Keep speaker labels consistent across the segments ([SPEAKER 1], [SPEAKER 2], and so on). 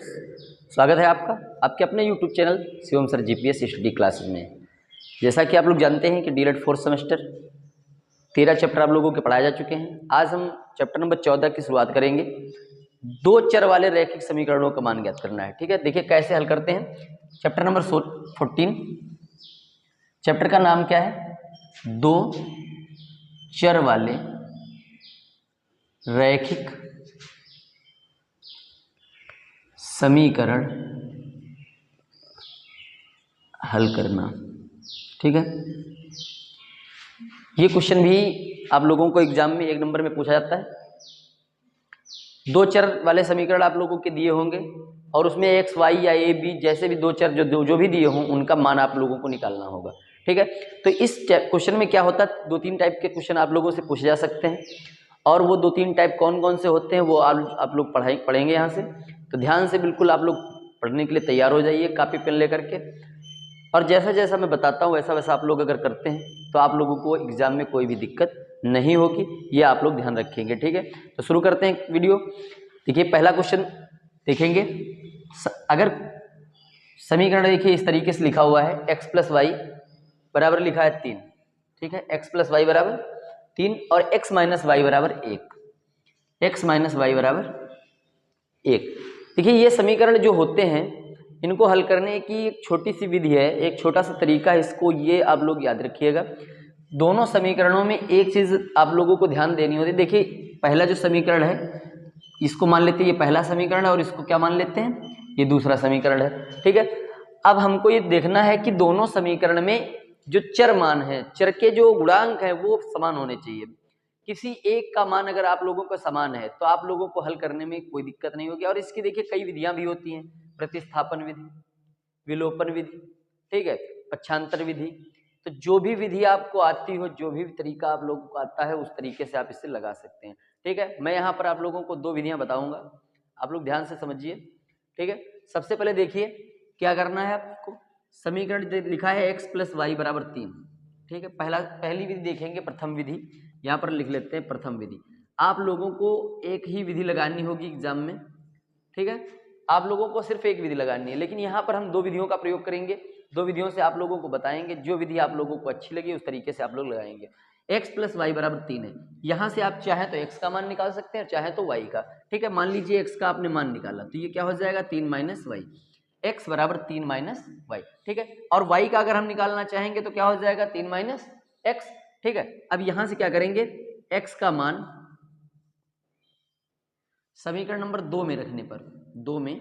[SPEAKER 1] स्वागत है आपका आपके अपने YouTube channel Shivam sir GPS study classes में। जैसा कि आप लोग जानते हैं कि डीएलएड फोर्थ सेमेस्टर 13 चैप्टर आप लोगों के पढ़ाए जा चुके हैं। आज हम चैप्टर नंबर 14 की शुरुआत करेंगे। दो चर वाले रैखिक समीकरणों का मान ज्ञात करना है। ठीक है, देखिए कैसे हल करते हैं। चैप्टर नंबर 14, चैप्टर का नाम क्या है? दो चर वाले रैखिक समीकरण हल करना। ठीक है, ये क्वेश्चन भी आप लोगों को एग्जाम में 1 नंबर में पूछा जाता है। दो चर वाले समीकरण आप लोगों के दिए होंगे और उसमें एक्स वाई या ए बी जैसे भी दो चर जो भी दिए हों उनका मान आप लोगों को निकालना होगा। ठीक है, तो इस क्वेश्चन में क्या होता है, 2-3 टाइप के क्वेश्चन आप लोगों से पूछे जा सकते हैं और वो 2-3 टाइप कौन कौन से होते हैं वो आप लोग पढ़ेंगे यहाँ से। तो ध्यान से बिल्कुल आप लोग पढ़ने के लिए तैयार हो जाइए कापी पेन लेकर के, और जैसा जैसा मैं बताता हूँ वैसा वैसा आप लोग अगर करते हैं तो आप लोगों को एग्जाम में कोई भी दिक्कत नहीं होगी, ये आप लोग ध्यान रखेंगे। ठीक है, तो शुरू करते हैं वीडियो। देखिए पहला क्वेश्चन देखेंगे। अगर समीकरण देखिए इस तरीके से लिखा हुआ है, x प्लस वाई बराबर लिखा है 3। ठीक है, x प्लस वाई बराबर 3 और x माइनस वाई बराबर 1। x माइनस वाई बराबर 1। देखिए ये समीकरण जो होते हैं इनको हल करने की एक छोटी सी विधि है, एक छोटा सा तरीका है, इसको ये आप लोग याद रखिएगा। दोनों समीकरणों में एक चीज़ आप लोगों को ध्यान देनी होती है। देखिए पहला जो समीकरण है इसको मान लेते हैं ये पहला समीकरण है और इसको क्या मान लेते हैं, ये दूसरा समीकरण है। ठीक है, अब हमको ये देखना है कि दोनों समीकरण में जो चर मान है, चर के जो गुणांक है वो समान होने चाहिए। किसी एक का मान अगर आप लोगों को समान है तो आप लोगों को हल करने में कोई दिक्कत नहीं होगी। और इसकी देखिए कई विधियां भी होती हैं, प्रतिस्थापन विधि, विलोपन विधि, ठीक है, पक्षांतर विधि। तो जो भी विधि आपको आती हो, जो भी तरीका आप लोगों को आता है उस तरीके से आप इसे लगा सकते हैं। ठीक है, मैं यहाँ पर आप लोगों को 2 विधियां बताऊंगा, आप लोग ध्यान से समझिए। ठीक है, सबसे पहले देखिए क्या करना है आपको। समीकरण लिखा है x प्लस वाई बराबर 3। ठीक है, पहली विधि देखेंगे, प्रथम विधि। यहाँ पर लिख लेते हैं प्रथम विधि। आप लोगों को एक ही विधि लगानी होगी एग्जाम में। ठीक है, आप लोगों को सिर्फ एक विधि लगानी है, लेकिन यहाँ पर हम 2 विधियों का प्रयोग करेंगे। 2 विधियों से आप लोगों को बताएंगे, जो विधि आप लोगों को अच्छी लगी उस तरीके से आप लोग लगाएंगे। x प्लस वाई बराबर 3 है, यहाँ से आप चाहें तो x का मान निकाल सकते हैं, चाहे तो y का। ठीक है, मान लीजिए x का आपने मान निकाला तो ये क्या हो जाएगा 3 माइनस वाई, x बराबर 3 माइनस वाई। ठीक है, और y का अगर हम निकालना चाहेंगे तो क्या हो जाएगा 3 माइनस x। ठीक है, अब यहां से क्या करेंगे, x का मान समीकरण नंबर 2 में रखने पर, 2 में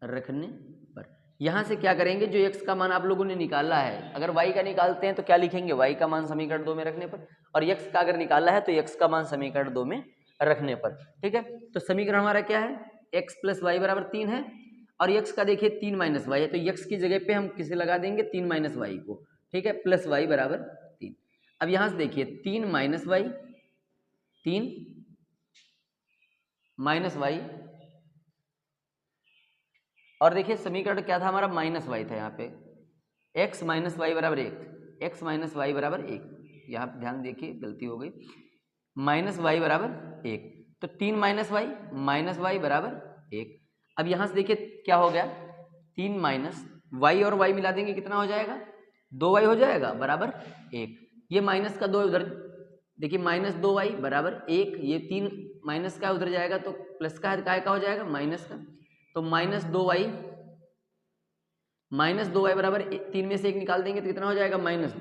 [SPEAKER 1] रखने पर यहां से क्या करेंगे, जो x का मान आप लोगों ने निकाला है, अगर y का निकालते हैं तो क्या लिखेंगे, y का मान समीकरण 2 में रखने पर, और x का अगर निकाला है तो x का मान समीकरण 2 में रखने पर। ठीक है, तो समीकरण हमारा क्या है, x प्लस वाई बराबर 3 है और x का देखिए 3 माइनस वाई है, तो x की जगह पे हम किसे लगा देंगे, 3 माइनस वाई को। ठीक है, प्लस वाई बराबर 3। अब यहां से देखिए 3 माइनस वाई, 3 माइनस वाई, और देखिए समीकरण क्या था हमारा, माइनस वाई था। यहाँ पे x माइनस वाई बराबर 1, x माइनस वाई बराबर 1, यहाँ पे ध्यान देखिए गलती हो गई, माइनस वाई बराबर 1, तो 3 माइनस वाई बराबर 1। अब यहाँ से देखिए क्या हो गया, 3 माइनस वाई और वाई मिला देंगे कितना हो जाएगा, 2y हो जाएगा बराबर 1। ये माइनस का 2 उधर देखिए, माइनस 2y बराबर 1, ये 3 माइनस का उधर जाएगा तो प्लस का है, काय का हो जाएगा माइनस का, तो माइनस 2y बराबर 3 में से 1 निकाल देंगे तो कितना हो जाएगा -2।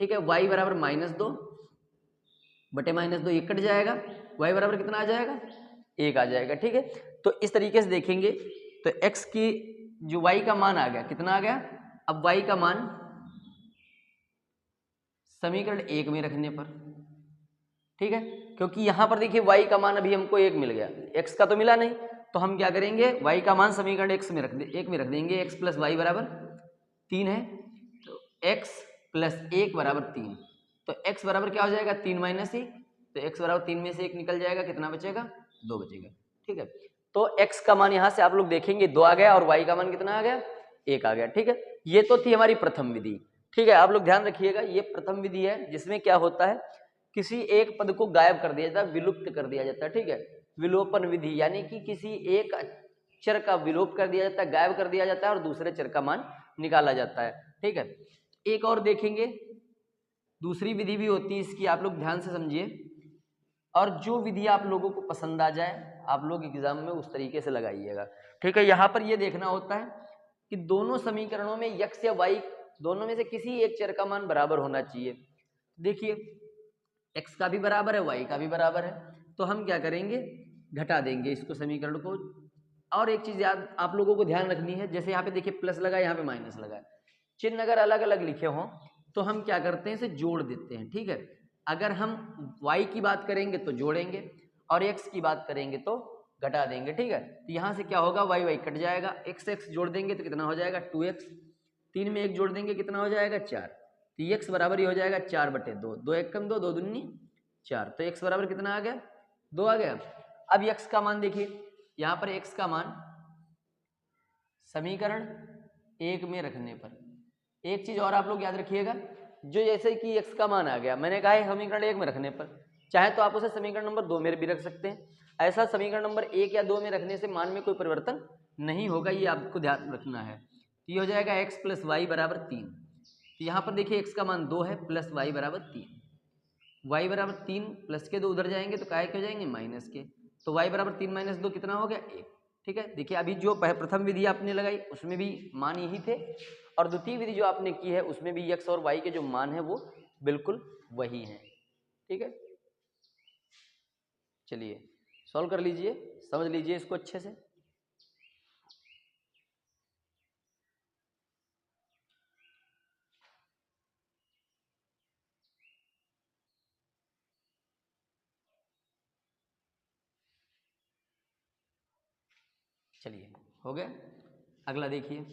[SPEAKER 1] ठीक है, y बराबर -2 बटे -2, ये कट जाएगा, y बराबर कितना आ जाएगा, 1 आ जाएगा। ठीक है, तो इस तरीके से देखेंगे तो x की जो y का मान आ गया, कितना आ गया, अब y का मान समीकरण 1 में रखने पर। ठीक है, क्योंकि यहां पर देखिए y का मान अभी हमको 1 मिल गया, x का तो मिला नहीं, तो हम क्या करेंगे, y का मान समीकरण 1 में रख देंगे। x प्लस वाई बराबर 3 है, तो x प्लस 1 बराबर 3, तो x बराबर क्या हो जाएगा 3 माइनस 1, तो x बराबर 3 में से 1 निकल जाएगा, कितना बचेगा 2 बचेगा। ठीक है, तो x का मान यहां से आप लोग देखेंगे 2 आ गया और y का मान कितना आ गया, 1 आ गया। ठीक है, ये तो थी हमारी प्रथम विधि। ठीक है, आप लोग ध्यान रखिएगा, ये प्रथम विधि है जिसमें क्या होता है, किसी एक पद को गायब कर दिया जाता है, विलुप्त कर दिया जाता है। ठीक है, विलोपन विधि यानी कि किसी एक चर का विलोप कर दिया जाता है, गायब कर दिया जाता है और दूसरे चर का मान निकाला जाता है। ठीक है, एक और देखेंगे, दूसरी विधि भी होती है इसकी, आप लोग ध्यान से समझिए, और जो विधि आप लोगों को पसंद आ जाए आप लोग एग्जाम में उस तरीके से लगाइएगा। ठीक है, यहाँ पर ये देखना होता है कि दोनों समीकरणों में x या y दोनों में से किसी एक चर का मान बराबर होना चाहिए। देखिए x का भी बराबर है, y का भी बराबर है, तो हम क्या करेंगे, घटा देंगे इसको समीकरण को। और एक चीज याद आप लोगों को ध्यान रखनी है, जैसे यहाँ पे देखिए प्लस लगा, यहाँ पे माइनस लगा है, चिन्ह अगर अलग अलग लिखे हों तो हम क्या करते हैं, इसे जोड़ देते हैं। ठीक है, अगर हम y की बात करेंगे तो जोड़ेंगे और x की बात करेंगे तो घटा देंगे। ठीक है, तो यहाँ से क्या होगा, y कट जाएगा, x जोड़ देंगे तो कितना हो जाएगा 2x, 3 में 1 जोड़ देंगे कितना हो जाएगा 4, तो x बराबर ही हो जाएगा 4/2, 2 1 कम 2, 2 दूनी 4, तो x बराबर कितना आ गया 2 आ गया। अब x का मान देखिए, यहाँ पर x का मान समीकरण 1 में रखने पर, एक चीज और आप लोग याद रखिएगा, जो जैसे कि x का मान आ गया, मैंने कहा है समीकरण 1 में रखने पर, चाहे तो आप उसे समीकरण नंबर 2 में भी रख सकते हैं। ऐसा समीकरण नंबर 1 या 2 में रखने से मान में कोई परिवर्तन नहीं होगा, ये आपको ध्यान रखना है। तो ये हो जाएगा x + y = 3, तो यहाँ पर देखिए x का मान 2 है प्लस y = 3, y = 3 प्लस के 2 उधर जाएंगे तो काय के हो जाएंगे माइनस के, तो y = 3 - 2 कितना हो गया 1। ठीक है, देखिए अभी जो प्रथम विधि आपने लगाई उसमें भी मान यही थे, और द्वितीय विधि जो आपने की है उसमें भी x और y के जो मान है वो बिल्कुल वही हैं। ठीक है, चलिए सॉल्व कर लीजिए, समझ लीजिए इसको अच्छे से। चलिए हो गया, अगला देखिए,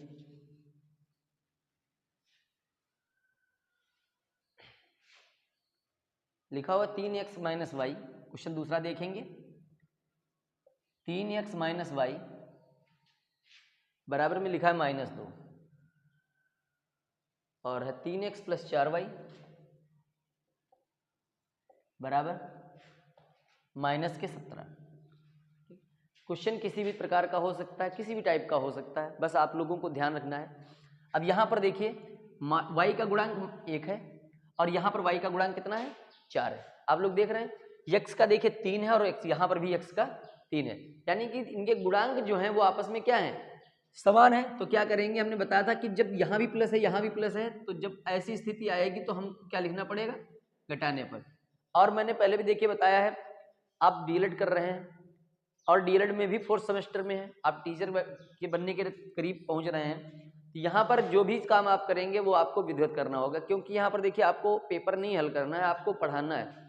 [SPEAKER 1] लिखा हुआ 3x - y। क्वेश्चन दूसरा देखेंगे, 3x - y बराबर में लिखा है -2 और है 3x + 4y बराबर -17। क्वेश्चन किसी भी प्रकार का हो सकता है, किसी भी टाइप का हो सकता है, बस आप लोगों को ध्यान रखना है। अब यहाँ पर देखिए y का गुणांक 1 है और यहाँ पर y का गुणांक कितना है 4 है। आप लोग देख रहे हैं x का देखिए 3 है और x यहाँ पर भी x का 3 है, यानी कि इनके गुणांक जो हैं वो आपस में क्या है, समान है। तो क्या करेंगे, हमने बताया था कि जब यहाँ भी प्लस है यहाँ भी प्लस है, तो जब ऐसी स्थिति आएगी तो हम क्या लिखना पड़ेगा, घटाने पर। और मैंने पहले भी देखिए बताया है, आप डीएलएड कर रहे हैं और डीएलएड में भी 4th सेमेस्टर में है, आप टीचर के बनने के करीब पहुंच रहे हैं, यहाँ पर जो भी काम आप करेंगे वो आपको विधिवत करना होगा, क्योंकि यहाँ पर देखिए आपको पेपर नहीं हल करना है, आपको पढ़ाना है।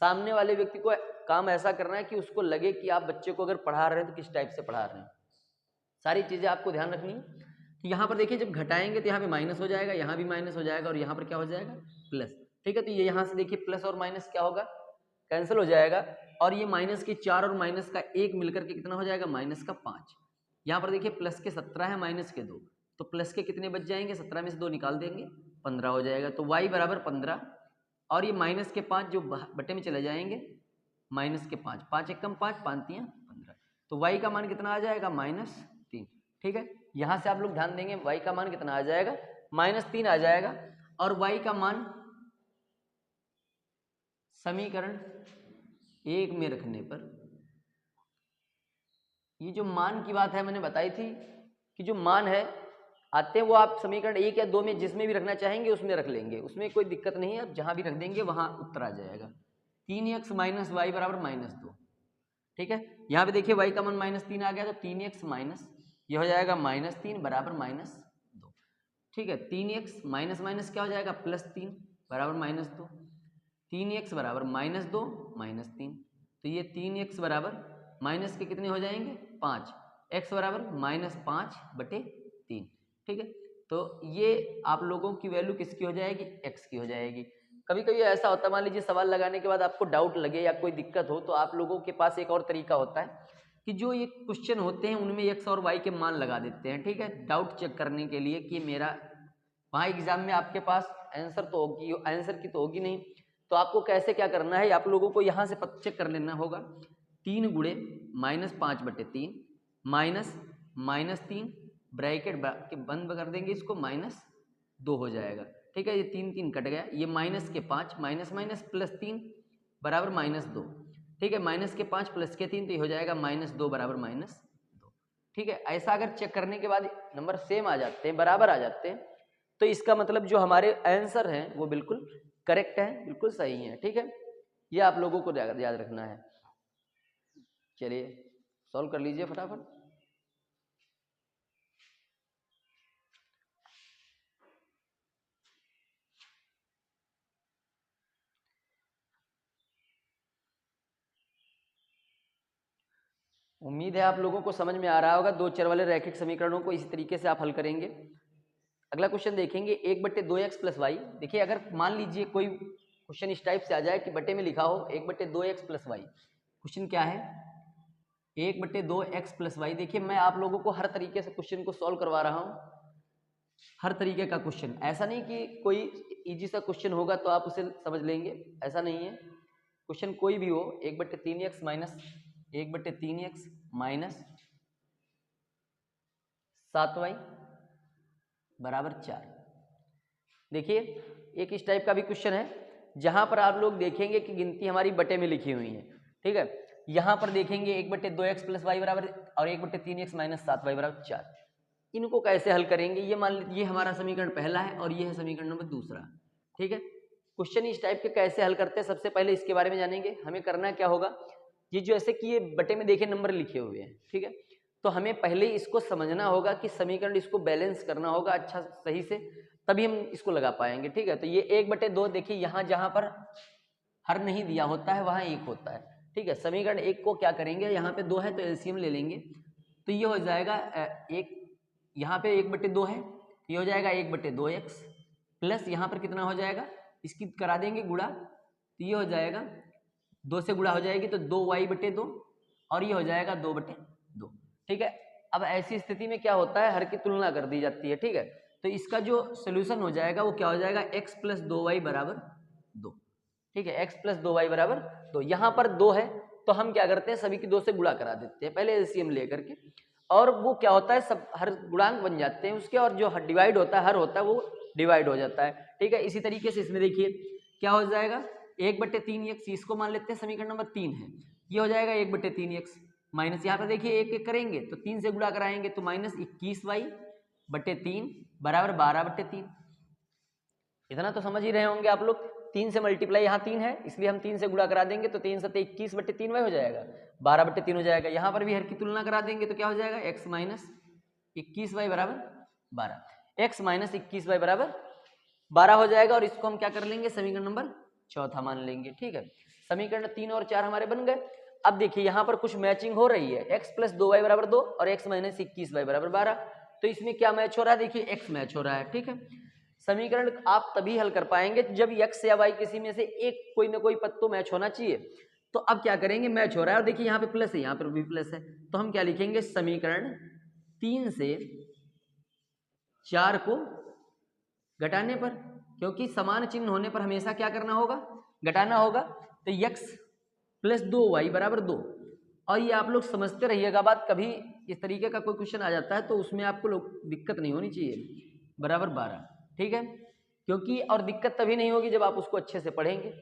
[SPEAKER 1] सामने वाले व्यक्ति को काम ऐसा करना है कि उसको लगे कि आप बच्चे को अगर पढ़ा रहे हैं तो किस टाइप से पढ़ा रहे हैं, सारी चीज़ें आपको ध्यान रखनी है। तो यहाँ पर देखिए जब घटाएंगे तो यहाँ पे माइनस हो जाएगा, यहाँ भी माइनस हो जाएगा और यहाँ पर क्या हो जाएगा प्लस। ठीक है, तो ये यहाँ से देखिए प्लस और माइनस क्या होगा, कैंसिल हो जाएगा, और ये माइनस के 4 और माइनस का 1 मिलकर के कितना हो जाएगा -5। यहाँ पर देखिए प्लस के 17 है माइनस के 2, तो प्लस के कितने बच जाएंगे, 17 में से 2 निकाल देंगे 15 हो जाएगा, तो y = 15 और ये माइनस के 5 जो बटे में चले जाएंगे, माइनस के 5, 5 1 कम 5, 5 3 15, तो y का मान कितना आ जाएगा -3। ठीक है, यहाँ से आप लोग ध्यान देंगे y का मान कितना आ जाएगा -3 आ जाएगा, और y का मान समीकरण 1 में रखने पर, ये जो मान की बात है मैंने बताई थी कि जो मान है आते हैं वो आप समीकरण 1 या 2 में जिसमें भी रखना चाहेंगे उसमें रख लेंगे, उसमें कोई दिक्कत नहीं है, आप जहां भी रख देंगे वहां उत्तर आ जाएगा। 3x - y = -2। ठीक है, यहाँ पे देखिए y का मान -3 आ गया, तो 3x माइनस ये हो जाएगा -3 = -2। ठीक है, 3x माइनस माइनस क्या हो जाएगा +3 = -2, 3x = -2 -3, तो ये 3x बराबर माइनस के कितने हो जाएंगे 5, x बराबर -5/3। ठीक है, तो ये आप लोगों की वैल्यू किसकी हो जाएगी, x की हो जाएगी। कभी कभी ऐसा होता है, मान लीजिए सवाल लगाने के बाद आपको डाउट लगे या कोई दिक्कत हो, तो आप लोगों के पास एक और तरीका होता है कि जो ये क्वेश्चन होते हैं उनमें x और y के मान लगा देते हैं। ठीक है, डाउट चेक करने के लिए कि मेरा वहाँ एग्जाम में आपके पास आंसर तो होगी, आंसर की तो होगी नहीं, तो आपको कैसे क्या करना है, आप लोगों को यहाँ से चेक कर लेना होगा। 3 × -5/3 -3 ब्रैकेट बंद कर देंगे इसको -2 हो जाएगा। ठीक है, ये 3 3 कट गया, ये माइनस के 5 माइनस माइनस प्लस 3 बराबर -2। ठीक है, माइनस के 5 प्लस के 3 तो ये हो जाएगा -2 बराबर -2। ठीक है, ऐसा अगर चेक करने के बाद नंबर सेम आ जाते हैं, बराबर आ जाते हैं, तो इसका मतलब जो हमारे आंसर हैं वो बिल्कुल करेक्ट है, बिल्कुल सही है। ठीक है, ये आप लोगों को याद रखना है। चलिए सॉल्व कर लीजिए फटाफट। उम्मीद है आप लोगों को समझ में आ रहा होगा। दो चर वाले रैखिक समीकरणों को इसी तरीके से आप हल करेंगे। अगला क्वेश्चन देखेंगे 1/2x + y। देखिए अगर मान लीजिए कोई क्वेश्चन इस टाइप से आ जाए कि बटे में लिखा हो 1/2x + y। क्वेश्चन क्या है? 1/2x + y। देखिए मैं आप लोगों को हर तरीके से क्वेश्चन को सॉल्व करवा रहा हूँ, हर तरीके का क्वेश्चन। ऐसा नहीं कि कोई इजी सा क्वेश्चन होगा तो आप उसे समझ लेंगे, ऐसा नहीं है। क्वेश्चन कोई भी हो, 1/3x minus 1/3x minus 7y बराबर 4। देखिए एक इस टाइप का भी क्वेश्चन है जहां पर आप लोग देखेंगे कि गिनती हमारी बटे में लिखी हुई है। ठीक है, यहां पर देखेंगे 1/2x + y बराबर और 1/3x माइनस 7y बराबर 4। इनको कैसे हल करेंगे? ये मान लीजिए हमारा समीकरण पहला है और ये है समीकरण नंबर दूसरा। ठीक है, क्वेश्चन इस टाइप के कैसे हल करते हैं सबसे पहले इसके बारे में जानेंगे। हमें करना क्या होगा, ये जो ऐसे कि ये बटे में देखे नंबर लिखे हुए हैं, ठीक है, तो हमें पहले इसको समझना होगा कि समीकरण इसको बैलेंस करना होगा अच्छा सही से, तभी हम इसको लगा पाएंगे। ठीक है, तो ये 1/2 देखिए यहाँ जहाँ पर हर नहीं दिया होता है वहाँ 1 होता है। ठीक है, समीकरण 1 को क्या करेंगे, यहाँ पे 2 है तो एलसीएम ले लेंगे, तो ये हो जाएगा एक, यहाँ पे 1/2 है तो ये हो जाएगा 1/2x प्लस यहाँ पर कितना हो जाएगा, इसकी करा देंगे गुणा, तो ये हो जाएगा 2 से गुणा हो जाएगी तो 2y/2 और ये हो जाएगा 2/2। ठीक है, अब ऐसी स्थिति में क्या होता है, हर की तुलना कर दी जाती है। ठीक है, तो इसका जो सोल्यूशन हो जाएगा वो क्या हो जाएगा, x + 2y बराबर 2। ठीक है, x + 2y बराबर 2। यहाँ पर 2 है तो हम क्या करते हैं, सभी की 2 से गुणा करा देते हैं पहले एलसीएम लेकर के, और वो क्या होता है सब हर गुणांक बन जाते हैं उसके, और जो डिवाइड होता है हर होता है वो डिवाइड हो जाता है। ठीक है, इसी तरीके से इसमें देखिए क्या हो जाएगा, 1/3x इसको मान लेते हैं समीकरण नंबर 3 है, ये हो जाएगा 1/3x माइनस यहाँ पर देखिए 1 1 करेंगे तो 3 से गुणा कराएंगे तो -21y/3 बराबर 12/3। इतना तो समझ ही रहे होंगे आप लोग। 3 से मल्टीप्लाई, यहाँ 3 है इसलिए हम 3 से गुणा करा देंगे तो 3 7 21/3y हो जाएगा, 12/3 हो जाएगा। यहाँ पर भी हर की तुलना करा देंगे तो क्या हो जाएगा, x - 21y बराबर 12, x - 21y बराबर 12 हो जाएगा। और इसको हम क्या कर लेंगे, समीकरण नंबर चौथा मान लेंगे। ठीक है, समीकरण 3 और 4 हमारे बन गए। अब देखिए यहाँ पर कुछ मैचिंग हो रही है, x + 2y बराबर 2 और x - 21y बराबर 12, तो इसमें क्या मैच हो रहा है, देखिए x मैच हो रहा है। ठीक है, समीकरण आप तभी हल कर पाएंगे जब x या y किसी में से एक कोई ना कोई पद तो मैच होना चाहिए। तो अब क्या करेंगे, मैच हो रहा है और देखिए यहाँ पे प्लस है, यहाँ पर भी प्लस है, तो हम क्या लिखेंगे, समीकरण 3 से 4 को घटाने पर, क्योंकि समान चिन्ह होने पर हमेशा क्या करना होगा, घटाना होगा, तो x + 2y बराबर 2। और ये आप लोग समझते रहिएगा बात, कभी इस तरीके का कोई क्वेश्चन आ जाता है तो उसमें आपको दिक्कत नहीं होनी चाहिए, बराबर 12। ठीक है, क्योंकि और दिक्कत तभी नहीं होगी जब आप उसको अच्छे से पढ़ेंगे,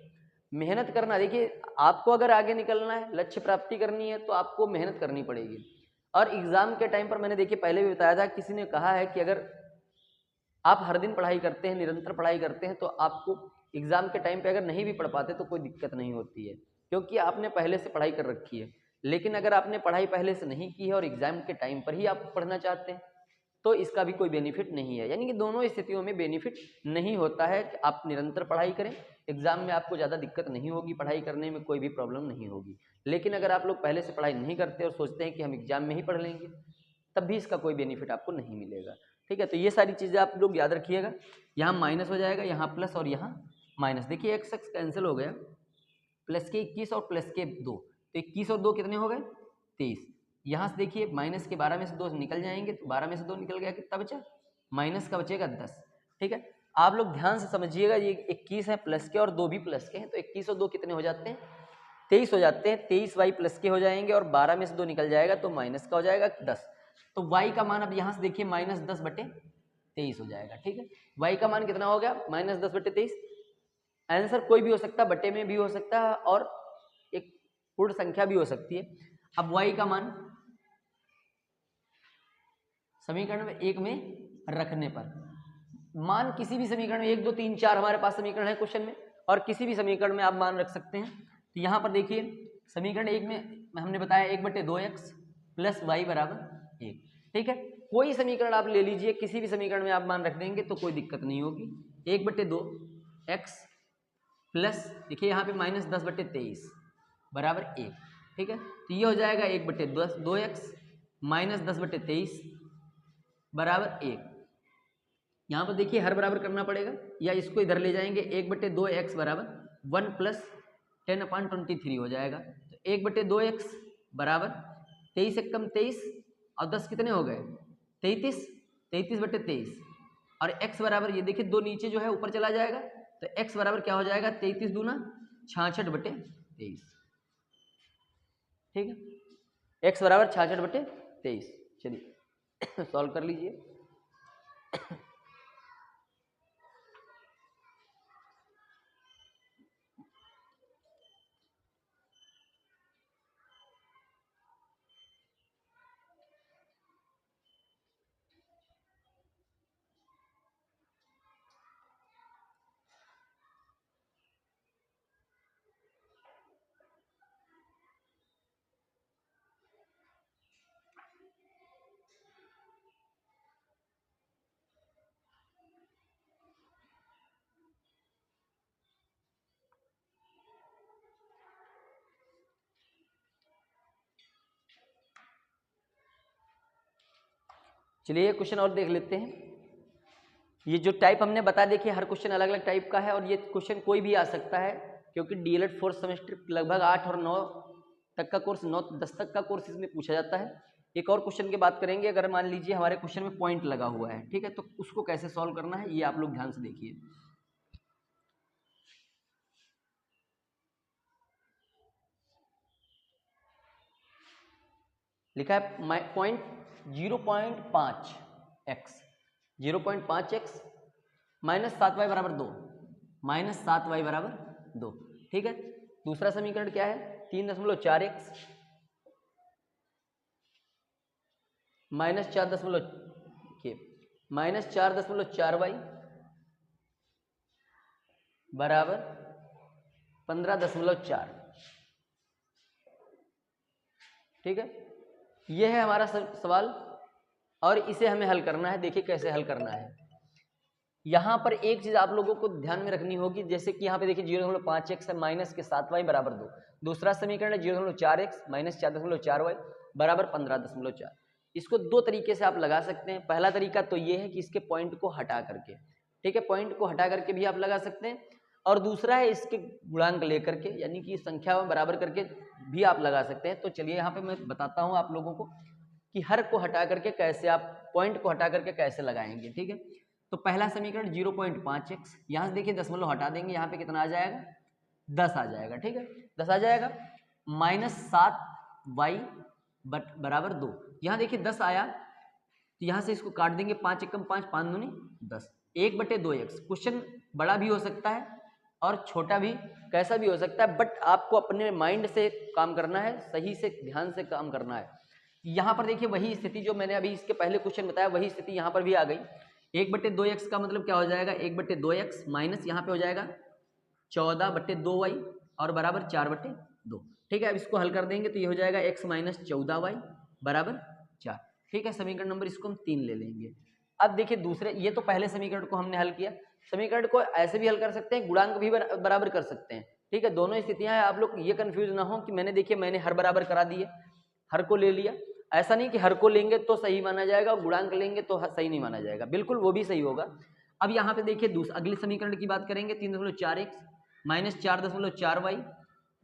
[SPEAKER 1] मेहनत करना। देखिए आपको अगर आगे निकलना है, लक्ष्य प्राप्ति करनी है तो आपको मेहनत करनी पड़ेगी। और एग्जाम के टाइम पर मैंने देखिए पहले भी बताया था, किसी ने कहा है कि अगर आप हर दिन पढ़ाई करते हैं, निरंतर पढ़ाई करते हैं, तो आपको एग्जाम के टाइम पे अगर नहीं भी पढ़ पाते तो कोई दिक्कत नहीं होती है, क्योंकि आपने पहले से पढ़ाई कर रखी है। लेकिन अगर आपने पढ़ाई पहले से नहीं की है और एग्जाम के टाइम पर ही आप पढ़ना चाहते हैं तो इसका भी कोई बेनिफिट नहीं है। यानी कि दोनों स्थितियों में बेनिफिट नहीं होता है कि आप निरंतर पढ़ाई करें, एग्जाम में आपको ज़्यादा दिक्कत नहीं होगी, पढ़ाई करने में कोई भी प्रॉब्लम नहीं होगी। लेकिन अगर आप लोग पहले से पढ़ाई नहीं करते और सोचते हैं कि हम एग्जाम में ही पढ़ लेंगे, तब भी इसका कोई बेनिफिट आपको नहीं मिलेगा। ठीक है, तो ये सारी चीज़ें आप लोग याद रखिएगा। यहाँ माइनस हो जाएगा, यहाँ प्लस और यहाँ माइनस। देखिए x कैंसिल हो गया, प्लस के 21 और प्लस के 2, तो 21 और 2 कितने हो गए, 23। यहाँ से देखिए माइनस के 12 में से 2 निकल जाएंगे, तो 12 में से 2 निकल गया, कितना बचा, माइनस का बचेगा 10। ठीक है, आप लोग ध्यान से समझिएगा, ये 21 है प्लस के और 2 भी प्लस के हैं, तो 21 और 2 कितने हो जाते हैं, 23 हो जाते हैं। 23y प्लस के हो जाएंगे और 12 में से 2 निकल जाएगा तो माइनस का हो जाएगा 10। तो y का मान अब यहाँ से देखिए -10/23 हो जाएगा। ठीक है, y का मान कितना हो गया -10/23। आंसर कोई भी हो सकता है, बटे में भी हो सकता है और एक पूर्ण संख्या भी हो सकती है। अब y का मान समीकरण में 1 में रखने पर, मान किसी भी समीकरण में 1 2 3 4 हमारे पास समीकरण है क्वेश्चन में, और किसी भी समीकरण में आप मान रख सकते हैं। तो यहाँ पर देखिए समीकरण 1 में हमने बताया 1/2x + y = 1। ठीक है, कोई समीकरण आप ले लीजिए, किसी भी समीकरण में आप मान रख देंगे तो कोई दिक्कत नहीं होगी। 1/2x प्लस देखिए यहाँ पे -10/23 = 1। ठीक है, तो ये हो जाएगा 1/2x -10/23 = 1। यहाँ पर देखिए हर बराबर करना पड़ेगा, या इसको इधर ले जाएंगे 1/2x = 1 + 10/23 हो जाएगा। तो 1/2x = 23 × 23 और 10 कितने हो गए 33, 33/23 और x बराबर ये देखिए 2 नीचे जो है ऊपर चला जाएगा, तो x बराबर क्या हो जाएगा 33 दूना 66/23। ठीक है, x बराबर 66/23। चलिए सॉल्व कर लीजिए। चलिए क्वेश्चन और देख लेते हैं। ये जो टाइप हमने बता, देखिए हर क्वेश्चन अलग अलग टाइप का है और ये क्वेश्चन कोई भी आ सकता है, क्योंकि डीएलएड 4th सेमेस्टर लगभग 8 और 9 तक का कोर्स, 9 10 तक का कोर्स इसमें पूछा जाता है। एक और क्वेश्चन की बात करेंगे, अगर मान लीजिए हमारे क्वेश्चन में पॉइंट लगा हुआ है, ठीक है, तो उसको कैसे सॉल्व करना है ये आप लोग ध्यान से देखिए। लिखा है point 0.5x 0.5x -7y = 2 -7y = 2। ठीक है, दूसरा समीकरण क्या है 3.4x -4.4y = 15.4। ठीक है, यह है हमारा सवाल और इसे हमें हल करना है। देखिए कैसे हल करना है। यहाँ पर एक चीज़ आप लोगों को ध्यान में रखनी होगी, जैसे कि यहाँ पे देखिए 0.5x है माइनस के 7y = 2। दूसरा समीकरण है 0.4x -4.4y = 15.4। इसको दो तरीके से आप लगा सकते हैं। पहला तरीका तो ये है कि इसके पॉइंट को हटा करके, ठीक है, पॉइंट को हटा करके भी आप लगा सकते हैं, और दूसरा है इसके गुणांक लेकर के, यानी कि संख्या में बराबर करके भी आप लगा सकते हैं। तो चलिए यहाँ पे मैं बताता हूँ आप लोगों को कि हर को हटा करके कैसे आप पॉइंट को हटा करके कैसे लगाएंगे। ठीक है, तो पहला समीकरण 0.5x, यहाँ से देखिए दशमलव हटा देंगे, यहाँ पे कितना आ जाएगा 10 आ जाएगा। ठीक है, 10 आ जाएगा -7y = 2। यहाँ देखिए 10 आया, तो यहाँ से इसको काट देंगे, 5 एकम 5 5 दूनी 10 1/2x। क्वेश्चन बड़ा भी हो सकता है और छोटा भी, कैसा भी हो सकता है, बट आपको अपने माइंड से काम करना है, सही से ध्यान से काम करना है। यहाँ पर देखिए वही स्थिति जो मैंने अभी इसके पहले क्वेश्चन बताया, वही स्थिति यहाँ पर भी आ गई। 1/2x का मतलब क्या हो जाएगा 1/2x माइनस यहाँ पे हो जाएगा 14/2y और बराबर 4/2। ठीक है, अब इसको हल कर देंगे तो ये हो जाएगा x - 14y = 4। ठीक है, समीकरण नंबर इसको हम 3 ले लेंगे। अब देखिए दूसरे, ये तो पहले समीकरण को हमने हल किया। समीकरण को ऐसे भी हल कर सकते हैं, गुणांक भी बराबर कर सकते हैं। ठीक है, दोनों स्थितियां हैं। आप लोग ये कंफ्यूज ना हो कि मैंने हर बराबर करा दिए, हर को ले लिया। ऐसा नहीं कि हर को लेंगे तो सही माना जाएगा और गुणांक लेंगे तो सही नहीं माना जाएगा, बिल्कुल वो भी सही होगा। अब यहाँ पे देखिए अगले समीकरण की बात करेंगे, 3.4x -4.4y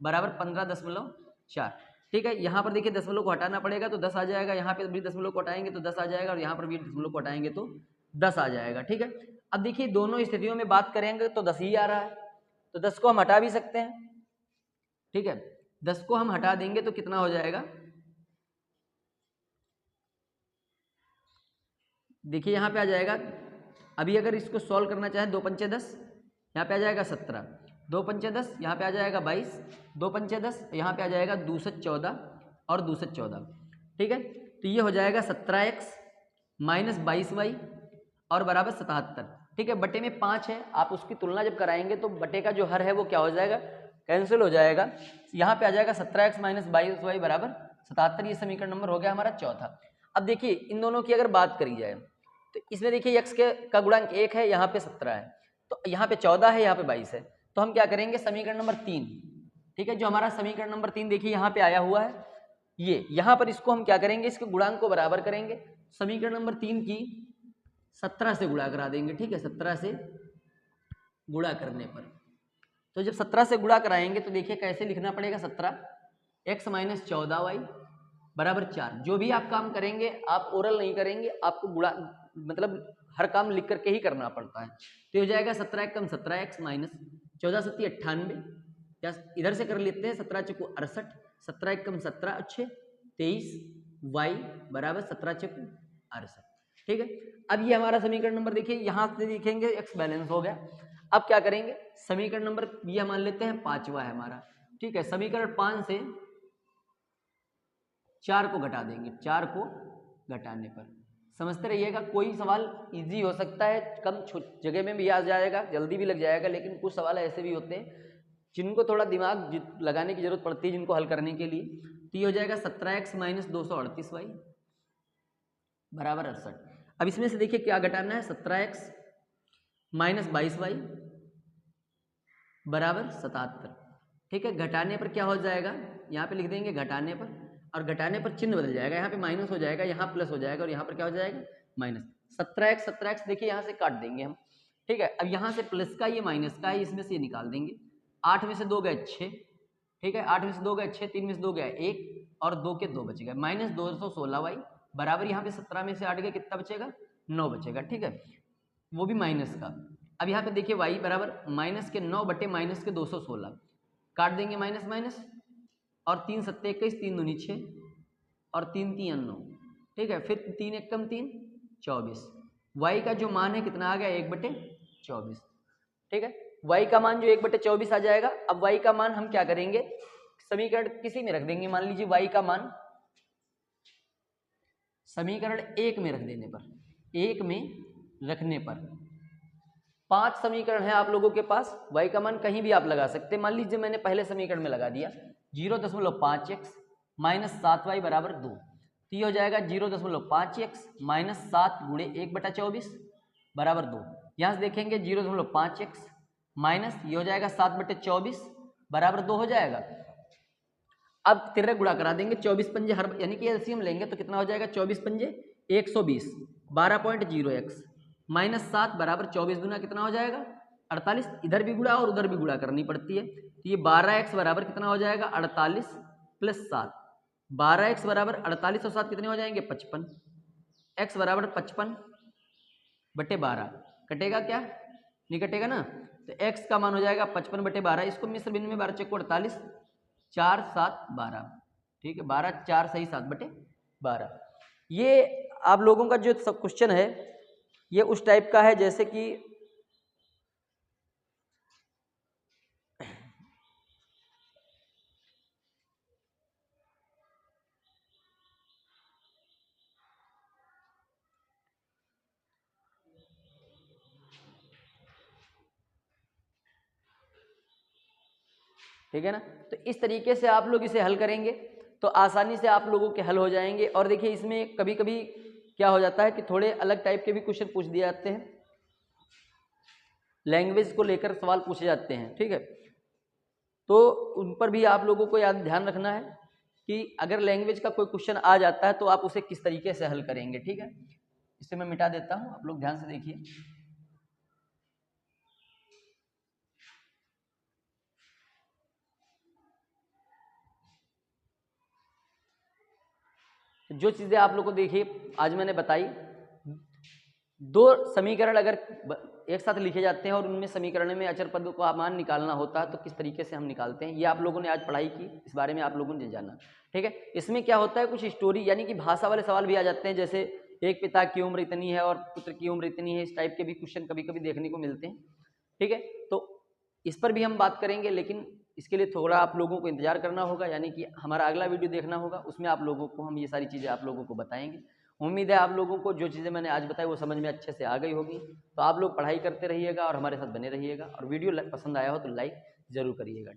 [SPEAKER 1] = 15.4। ठीक है, यहाँ पर देखिए दशमलव को हटाना पड़ेगा तो 10 आ जाएगा, यहाँ पे भी दशमलव को हटाएंगे तो 10 आ जाएगा और यहाँ पर भी दशमलव को हटाएंगे तो 10 आ जाएगा। ठीक है, अब देखिए दोनों स्थितियों में बात करेंगे तो 10 ही आ रहा है, तो 10 को हम हटा भी सकते हैं। ठीक है, 10 को हम हटा देंगे तो कितना हो जाएगा देखिए यहाँ पे आ जाएगा, अभी अगर इसको सॉल्व करना चाहे 2 पंचे 10, यहाँ पे आ जाएगा 17, 2 पंचे 10, यहाँ पे आ जाएगा 22, 2 पंचे 10, यहाँ पे आ जाएगा 2 से 14 और 2 से 14, ठीक है। तो ये हो जाएगा 17x माइनस 22y और बराबर 77, ठीक है। बटे में 5 है, आप उसकी तुलना जब कराएंगे तो बटे का जो हर है वो क्या हो जाएगा, कैंसिल हो जाएगा। यहाँ पे आ जाएगा 17x माइनस 22y बराबर 77, ये समीकरण नंबर हो गया हमारा चौथा। अब देखिए इन दोनों की अगर बात करी जाए तो इसमें देखिए x का गुणांक 1 है, यहाँ पे 17 है, तो यहाँ पे 14 है, यहाँ पे 22 है, तो हम क्या करेंगे समीकरण नंबर 3, ठीक है, जो हमारा समीकरण नंबर 3 देखिए यहाँ पे आया हुआ है, ये यहाँ पर इसको हम क्या करेंगे, इसके गुणांक को बराबर करेंगे, समीकरण नंबर 3 की 17 से गुणा करा देंगे, ठीक है, 17 से गुणा करने पर, तो जब 17 से गुणा कराएंगे तो देखिए कैसे लिखना पड़ेगा, 17x माइनस 14y बराबर 4। जो भी आप काम करेंगे आप ओरल नहीं करेंगे, आपको गुणा मतलब हर काम लिख करके ही करना पड़ता है। तो हो जाएगा 17 कम 17x माइनस 14 सत्ती 98, या इधर से कर लेते हैं 17 चौको 68, 17 कम 17 अच्छे 23y बराबर 17 चौको 68, ठीक है। अब ये हमारा समीकरण नंबर देखिए यहाँ से देखेंगे x बैलेंस हो गया। अब क्या करेंगे, समीकरण नंबर ये मान लेते हैं 5वां है हमारा, ठीक है। समीकरण 5 से 4 को घटा देंगे, 4 को घटाने पर समझते रहिएगा, कोई सवाल इजी हो सकता है, कम जगह में भी आ जाएगा, जल्दी भी लग जाएगा, लेकिन कुछ सवाल ऐसे भी होते हैं जिनको थोड़ा दिमाग लगाने की जरूरत पड़ती है जिनको हल करने के लिए। तो ये हो जाएगा 17x माइनस 238y बराबर 68। अब इसमें से देखिए क्या घटाना है, 17x माइनस 22y बराबर 77, ठीक है। घटाने पर क्या हो जाएगा, यहाँ पे लिख देंगे घटाने पर, और घटाने पर चिन्ह बदल जाएगा, यहाँ पे माइनस हो जाएगा, यहाँ प्लस हो जाएगा, और यहाँ पर क्या हो जाएगा माइनस। 17x देखिए यहाँ से काट देंगे हम, ठीक है। अब यहाँ से प्लस का ये माइनस का है, इसमें से ये निकाल देंगे, 8 में से 2 गए 6, ठीक है, 8 में से 2 गए 6, 3 में से 2 गया 1 और 2 के 2 बच गए, माइनस 216y बराबर यहाँ पे 17 में से 8 गए कितना बचेगा, 9 बचेगा, ठीक है, वो भी माइनस का। अब यहाँ पे देखिए y बराबर माइनस के 9 बटे माइनस के 216, काट देंगे माइनस माइनस, और 3 सत्ते 21, 3 दूनी 6 और 3 3 9, ठीक है, फिर 3 1 कम 3 24, y का जो मान है कितना आ गया 1 बटे 24, ठीक है। y का मान जो 1 बटे 24 आ जाएगा। अब y का मान हम क्या करेंगे, समीकरण किसी में रख देंगे, मान लीजिए y का मान समीकरण 1 में रख देने पर, 1 में रखने पर 5 समीकरण है आप लोगों के पास, y का मान कहीं भी आप लगा सकते हैं। मान लीजिए मैंने पहले समीकरण में लगा दिया 0.5x माइनस 7y बराबर 2, तो ये हो जाएगा 0.5x माइनस 7 गुणे 1 बटा 24 बराबर 2। यहाँ से देखेंगे 0.5x माइनस ये हो जाएगा 7 बटे 24 बराबर 2 हो जाएगा। अब तिर्रे गुणा करा देंगे, 24 पंजे हर यानी कि एलसीएम लेंगे तो कितना हो जाएगा, 24 पंजे 120, 12.0x माइनस 7 बराबर 24 दूना कितना हो जाएगा 48, इधर भी गुणा और उधर भी गुणा करनी पड़ती है, तो ये 12x बराबर कितना हो जाएगा 48 प्लस 7, 12x बराबर 48 और 7 कितने हो जाएंगे 55, x बराबर 55 बटे 12, कटेगा क्या, नहीं कटेगा ना, तो x का मान हो जाएगा 55 बटे 12, इसको मिश्र भिन्न में 12 चौको 48, 4 7 12, ठीक है, 12 4 सही 7 बटे 12। ये आप लोगों का जो सब क्वेश्चन है ये उस टाइप का है जैसे कि ठीक है ना। तो इस तरीके से आप लोग इसे हल करेंगे तो आसानी से आप लोगों के हल हो जाएंगे। और देखिए इसमें कभी कभी क्या हो जाता है कि थोड़े अलग टाइप के भी क्वेश्चन पूछ दिए जाते हैं, लैंग्वेज को लेकर सवाल पूछे जाते हैं, ठीक है, तो उन पर भी आप लोगों को याद ध्यान रखना है कि अगर लैंग्वेज का कोई क्वेश्चन आ जाता है तो आप उसे किस तरीके से हल करेंगे, ठीक है। इसे मैं मिटा देता हूँ, आप लोग ध्यान से देखिए। जो चीज़ें आप लोग को देखिए आज मैंने बताई, 2 समीकरण अगर एक साथ लिखे जाते हैं और उनमें समीकरण में अचर पदों का मान निकालना होता है तो किस तरीके से हम निकालते हैं, ये आप लोगों ने आज पढ़ाई की, इस बारे में आप लोगों ने जाना, ठीक है। इसमें क्या होता है कुछ स्टोरी यानी कि भाषा वाले सवाल भी आ जाते हैं, जैसे एक पिता की उम्र इतनी है और पुत्र की उम्र इतनी है, इस टाइप के भी क्वेश्चन कभी कभी देखने को मिलते हैं। ठीक है, तो इस पर भी हम बात करेंगे, लेकिन इसके लिए थोड़ा आप लोगों को इंतजार करना होगा, यानी कि हमारा अगला वीडियो देखना होगा, उसमें आप लोगों को हम ये सारी चीज़ें आप लोगों को बताएंगे। उम्मीद है आप लोगों को जो चीज़ें मैंने आज बताई वो समझ में अच्छे से आ गई होगी। तो आप लोग पढ़ाई करते रहिएगा और हमारे साथ बने रहिएगा, और वीडियो पसंद आया हो तो लाइक ज़रूर करिएगा।